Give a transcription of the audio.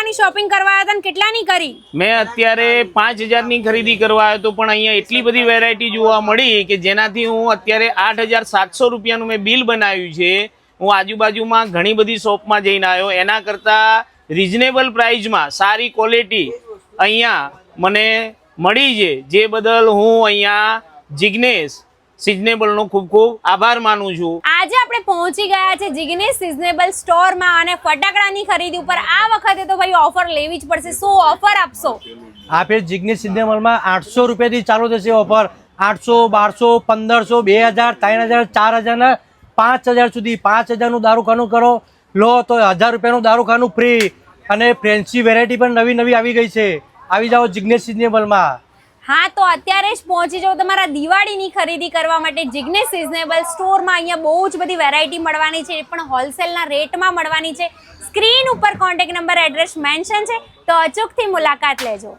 ની શોપિંગ કરવા આવ્યા હતા ને કેટલાની કરી? મેં અત્યારે 5000 ની ખરીદી કરવા આવ્યો તો પણ અહીંયા એટલી બધી વેરાયટી જોવા મળી કે જેનાથી હું અત્યારે 8700 રૂપિયાનું મેં બિલ બનાવ્યું છે. હું આજુબાજુમાં ઘણી બધી શોપમાં જઈને આવ્યો, એના કરતાં રિઝનેબલ પ્રાઇસમાં સારી ક્વોલિટી અહીંયા મને મળી છે, જે બદલ હું અહીંયા જિગ્નેશ સિઝનેબલનો ખૂબ ખૂબ આભાર માનું છું. આજે આપણે પહોંચી ગયા છે જિગ્નેશ સિઝનેબલ સ્ટોરમાં અને ફટાકડાની ખરીદી ઉપર આ વખતે તો ભાઈ ઓફર લેવી જ પડશે. શું ઓફર આપશો? આપે જિગ્નેશ સિઝનેબલમાં 800 રૂપિયાથી ચાલુ થશે ઓફર. 800, 1200, 1500, 3000, 4000 ને 5000 સુધી. 5000નું દારૂખાનું કરો લો તો 1000 રૂપિયાનું દારૂખાનું ફ્રી. અને ફ્રેન્ચી વેરાયટી પણ નવી નવી આવી ગઈ છે. આવી જાઓ જિગ્નેશ સિઝનેબલમાં. હા, તો અત્યારે જ પહોંચી જાઓ તમારા દિવાળીની ખરીદી કરવા માટે જિગ્નેશ સિઝનેબલ સ્ટોરમાં. અહીંયા બહુ જ બધી વેરાયટી મળવાની છે, એ પણ હોલસેલના રેટમાં મળવાની છે. સ્ક્રીન ઉપર કોન્ટેક્ટ નંબર, એડ્રેસ મેન્શન છે, તો અચૂકથી મુલાકાત લેજો.